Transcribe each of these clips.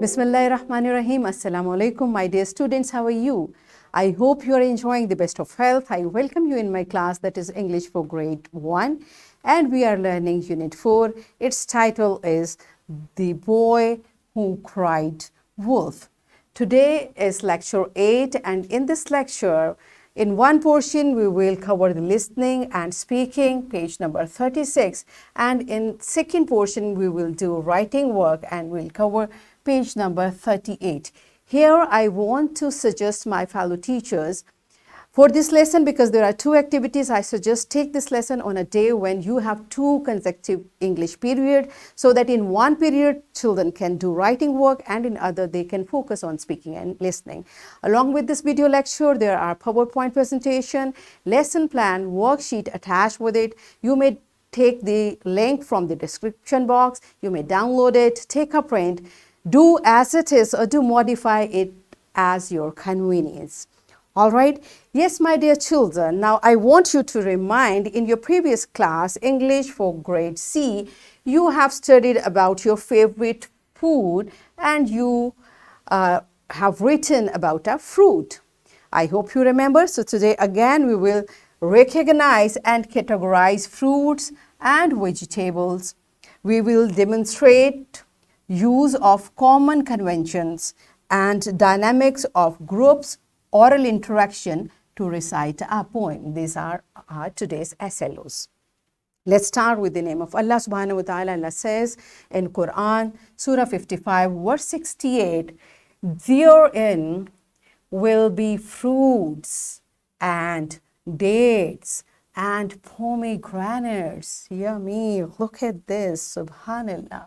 Bismillahirrahmanirrahim. Assalamu alaikum, my dear students. How are you? I hope you are enjoying the best of health. I welcome you in my class, that is English for grade 1, and we are learning unit 4. Its title is The Boy Who Cried Wolf. Today is lecture 8, and in this lecture, in one portion, we will cover the listening and speaking, page number 36. And in second portion, we will do writing work and we'll cover page number 38. Here, I want to suggest my fellow teachers for this lesson, because there are two activities, I suggest take this lesson on a day when you have 2 consecutive English period, so that in one period, children can do writing work and in other, they can focus on speaking and listening. Along with this video lecture, there are PowerPoint presentation, lesson plan, worksheet attached with it. You may take the link from the description box. You may download it, take a print, do as it is or do modify it as your convenience. All right. Yes, my dear children. Now, I want you to remind in your previous class, English for grade C, you have studied about your favorite food and you have written about a fruit. I hope you remember. So today again, we will recognize and categorize fruits and vegetables. We will demonstrate use of common conventions and dynamics of groups, oral interaction to recite a poem. These are our today's SLOs. Let's start with the name of Allah subhanahu wa ta'ala. Allah says in Quran, Surah 55, verse 68, therein will be fruits and dates and pomegranates. Yummy, look at this, subhanallah.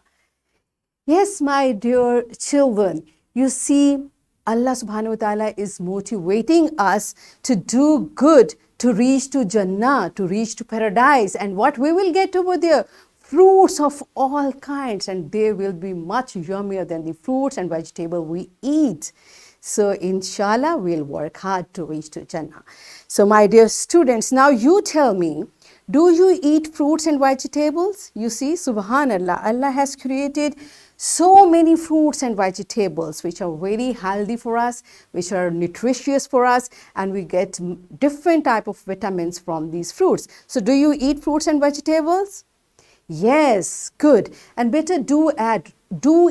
Yes, my dear children, you see, Allah subhanahu wa ta'ala is motivating us to do good, to reach to Jannah, to reach to paradise. And what we will get over there? Fruits of all kinds, and they will be much yummier than the fruits and vegetables we eat. So inshallah, we'll work hard to reach to Jannah. So my dear students, now you tell me, do you eat fruits and vegetables? You see, subhanallah, Allah has created so many fruits and vegetables which are very healthy for us, which are nutritious for us, and we get different type of vitamins from these fruits. So do you eat fruits and vegetables? Yes, good. And better do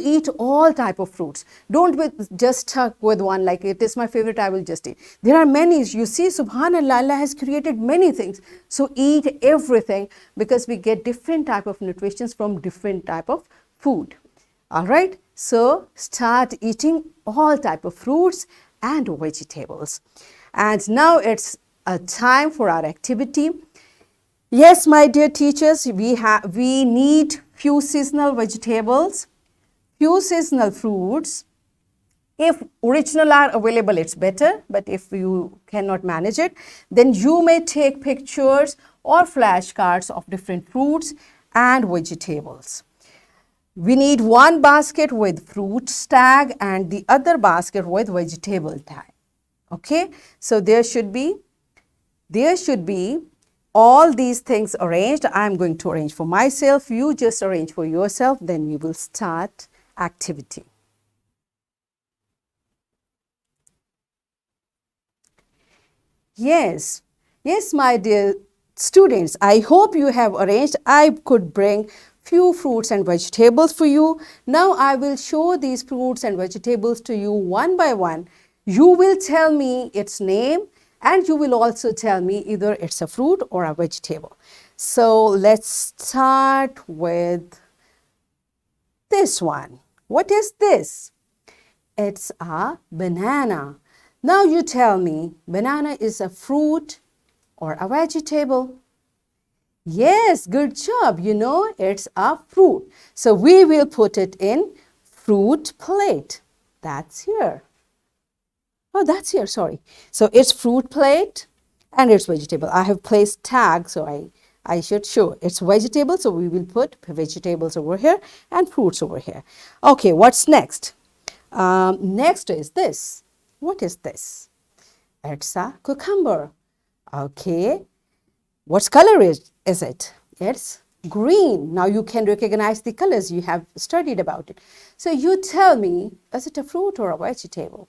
eat all type of fruits. Don't just stuck with one, like it is my favorite, I will just eat. There are many. You see, subhanallah, Allah has created many things. So eat everything, because we get different type of nutrition from different type of food. All right, so start eating all type of fruits and vegetables. And now it's a time for our activity. Yes, my dear teachers, we need few seasonal vegetables, few seasonal fruits. If original are available, it's better. But if you cannot manage it, then you may take pictures or flashcards of different fruits and vegetables. We need one basket with fruit tag and the other basket with vegetable tag. Okay, so there should be all these things arranged. I'm going to arrange for myself. You just arrange for yourself. Then we will start activity. Yes, my dear students, I hope you have arranged. I could bring few fruits and vegetables for you. Now I will show these fruits and vegetables to you one by one. You will tell me its name and you will also tell me either it's a fruit or a vegetable. So let's start with this one. What is this? It's a banana. Now you tell me, banana is a fruit or a vegetable? Yes, good job. You know, it's a fruit. So we will put it in fruit plate. That's here. Oh, that's here, sorry. So it's fruit plate and it's vegetable. I have placed tag, so I should show it's vegetable. So we will put vegetables over here and fruits over here. Okay, what's next? Next is this. What is this? It's a cucumber. Okay. What color is it? It's green. Now you can recognize the colors. You have studied about it. So you tell me, is it a fruit or a vegetable?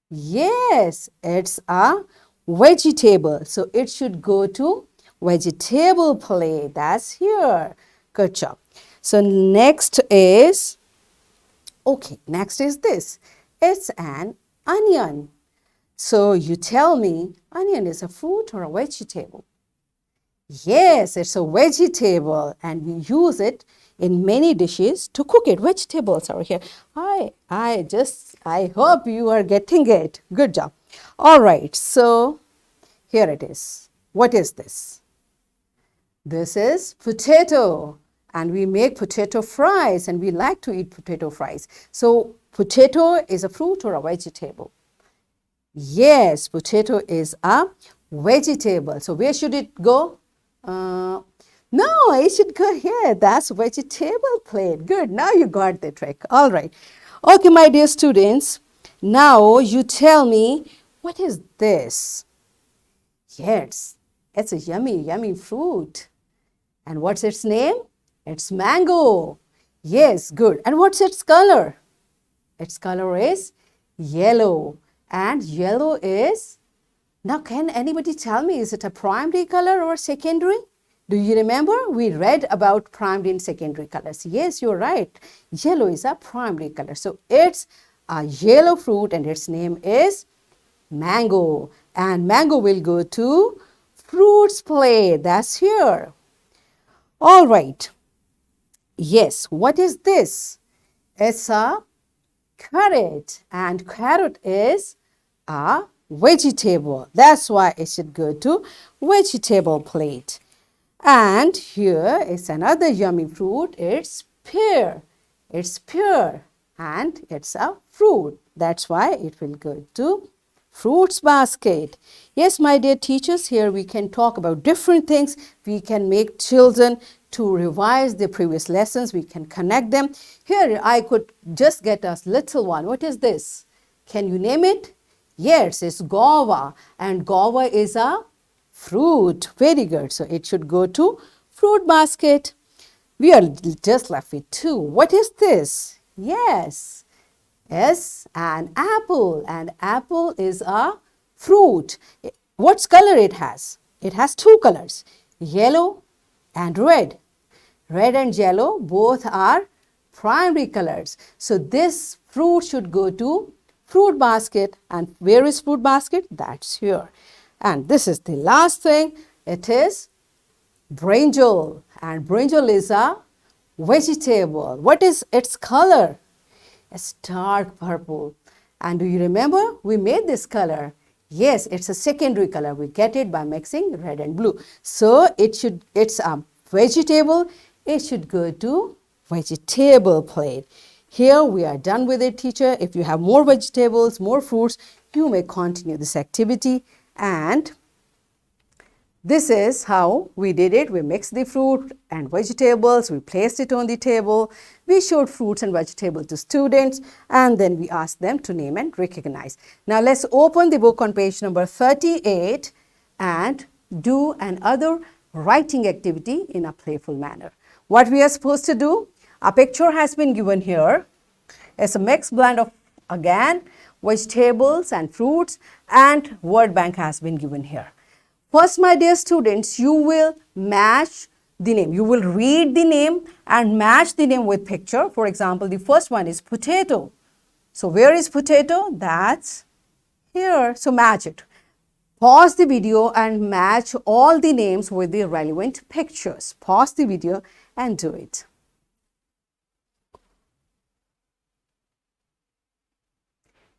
Yes, it's a vegetable. So it should go to vegetable plate. That's here. Good job. So next is, okay, next is this. It's an onion. So you tell me, onion is a fruit or a vegetable? Yes, it's a vegetable and we use it in many dishes to cook it. Vegetables are here. I hope you are getting it. Good job. All right, so here it is. What is this? This is potato and we make potato fries and we like to eat potato fries. So potato is a fruit or a vegetable? Yes, potato is a vegetable. So where should it go? No, it should go here. That's vegetable plate. Good. Now you got the trick. All right. Okay, my dear students. Now you tell me, what is this? Yes, it's a yummy, yummy fruit. And what's its name? It's mango. Yes, good. And what's its color? Its color is yellow. And yellow is, now can anybody tell me, is it a primary color or secondary? Do you remember? We read about primary and secondary colors. Yes, you're right. Yellow is a primary color. So it's a yellow fruit and its name is mango. And mango will go to fruits plate. That's here. All right. Yes, what is this? It's a carrot and carrot is a vegetable. That's why it should go to vegetable plate. And here is another yummy fruit. It's pear. It's pear and it's a fruit. That's why it will go to fruits basket. Yes, my dear teachers, here we can talk about different things. We can make children to revise the previous lessons. We can connect them. Here I could just get a little one. What is this? Can you name it? Yes, it's guava and guava is a fruit. Very good. So it should go to fruit basket. We are just left with two. What is this? Yes, it's an apple and apple is a fruit. What color it has? It has two colors, yellow and red. Red and yellow both are primary colors. So this fruit should go to fruit basket. And where is fruit basket? That's here. And this is the last thing. It is brinjal. And brinjal is a vegetable. What is its color? It's dark purple. And do you remember? We made this color. Yes, it's a secondary color. We get it by mixing red and blue. So it's a vegetable. It should go to vegetable plate. Here we are done with it, teacher. If you have more vegetables, more fruits, you may continue this activity. And this is how we did it. We mixed the fruit and vegetables. We placed it on the table. We showed fruits and vegetables to students. And then we asked them to name and recognize. Now let's open the book on page number 38 and do another writing activity in a playful manner. What we are supposed to do? A picture has been given here. It's a mixed blend of, again, vegetables and fruits, and word bank has been given here. First, my dear students, you will match the name. You will read the name and match the name with picture. For example, the first one is potato. So where is potato? That's here. So match it. Pause the video and match all the names with the relevant pictures. Pause the video and do it.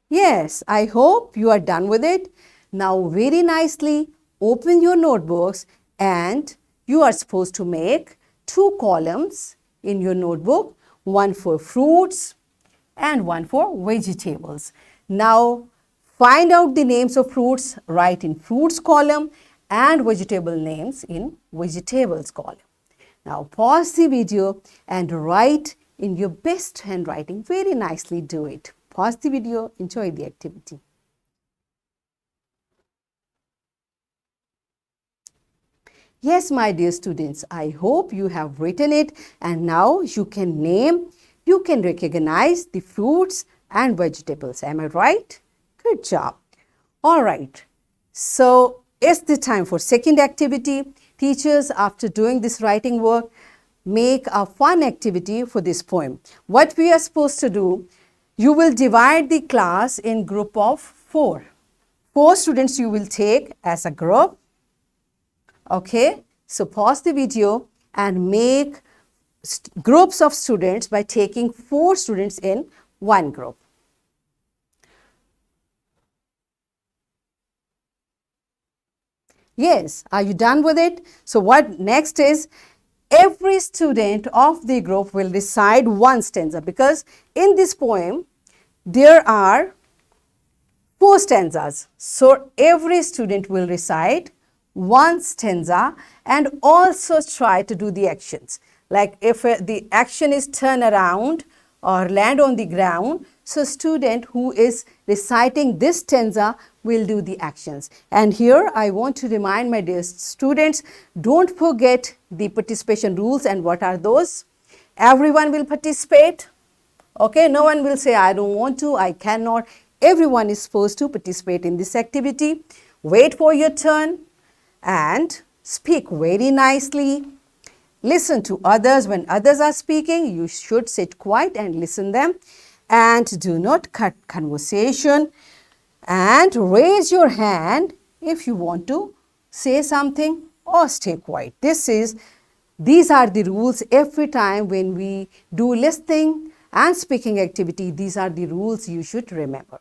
Yes, I hope you are done with it. Now very nicely open your notebooks and you are supposed to make two columns in your notebook, one for fruits and one for vegetables. Now find out the names of fruits, write in fruits column and vegetable names in vegetables column. Now pause the video and write in your best handwriting. Very nicely do it. Pause the video, enjoy the activity. Yes, my dear students, I hope you have written it and now you can name, you can recognize the fruits and vegetables. Am I right? Good job. All right. So it's the time for second activity. Teachers, after doing this writing work, make a fun activity for this poem. What we are supposed to do, you will divide the class in group of 4. 4 students you will take as a group. Okay, so pause the video and make groups of students by taking 4 students in one group. Yes, are you done with it? So what next is, every student of the group will recite one stanza, because in this poem there are 4 stanzas. So every student will recite one stanza and also try to do the actions. Like if the action is turn around or land on the ground, so student who is reciting this stanza will do the actions. And here I want to remind my dear students, don't forget the participation rules. And what are those? Everyone will participate. Okay, no one will say I don't want to, I cannot. Everyone is supposed to participate in this activity. Wait for your turn and speak very nicely. Listen to others. When others are speaking, you should sit quiet and listen them. And do not cut conversation. And raise your hand if you want to say something or stay quiet. These are the rules every time when we do listening and speaking activity. These are the rules you should remember.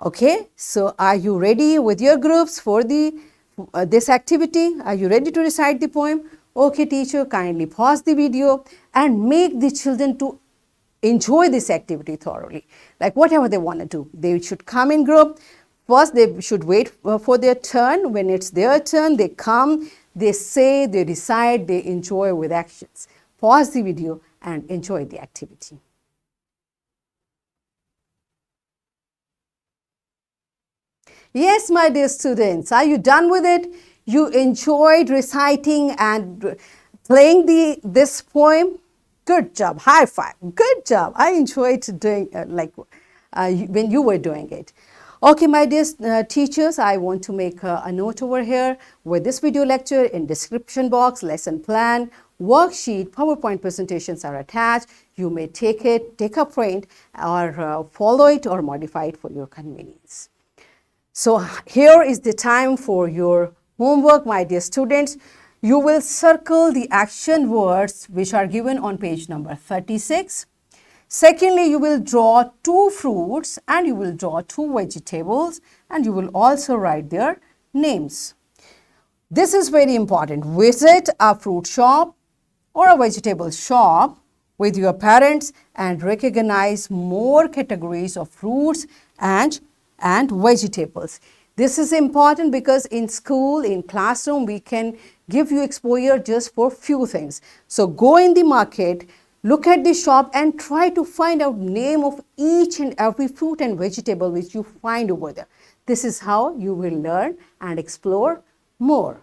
Okay, so are you ready with your groups for this activity? Are you ready to recite the poem? Okay, teacher, kindly pause the video and make the children to enjoy this activity thoroughly. Like whatever they want to do, they should come in group. First, they should wait for their turn. When it's their turn, they come, they say, they recite, they enjoy with actions. Pause the video and enjoy the activity. Yes, my dear students, are you done with it? You enjoyed reciting and playing this poem? Good job. High five. Good job. I enjoyed doing when you were doing it. Okay, my dear teachers, I want to make a note over here with this video lecture. In description box, lesson plan, worksheet, PowerPoint presentations are attached. You may take it, take a print, or follow it or modify it for your convenience. So here is the time for your homework, my dear students. You will circle the action words which are given on page number 36. Secondly, you will draw 2 fruits and you will draw 2 vegetables and you will also write their names. This is very important. Visit a fruit shop or a vegetable shop with your parents and recognize more categories of fruits and vegetables. This is important because in school, in classroom, we can give you exposure just for few things. So go in the market, look at the shop and try to find out name of each and every fruit and vegetable which you find over there. This is how you will learn and explore more.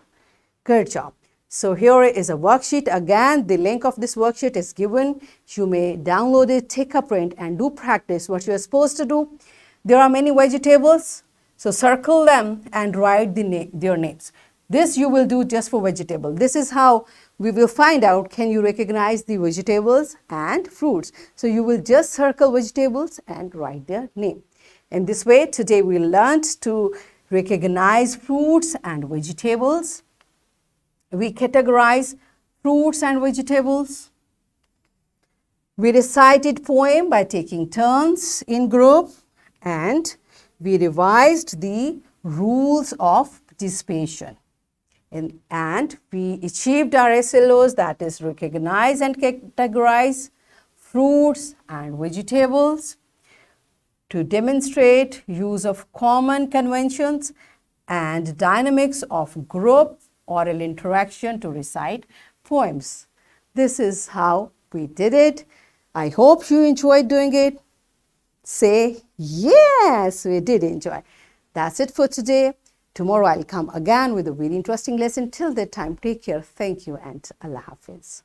Good job. So here is a worksheet. Again, the link of this worksheet is given. You may download it, take a print and do practice what you are supposed to do. There are many vegetables. So circle them and write their names. This you will do just for vegetable. This is how we will find out can you recognize the vegetables and fruits. So you will just circle vegetables and write their name. In this way, today we learned to recognize fruits and vegetables. We categorize fruits and vegetables. We recited poem by taking turns in group, and we revised the rules of participation. And we achieved our SLOs, that is recognize and categorize fruits and vegetables, to demonstrate use of common conventions and dynamics of group oral interaction to recite poems. This is how we did it. I hope you enjoyed doing it. Say, yes, we did enjoy. That's it for today. Tomorrow I'll come again with a very interesting lesson. Till that time, take care. Thank you and Allah Hafiz.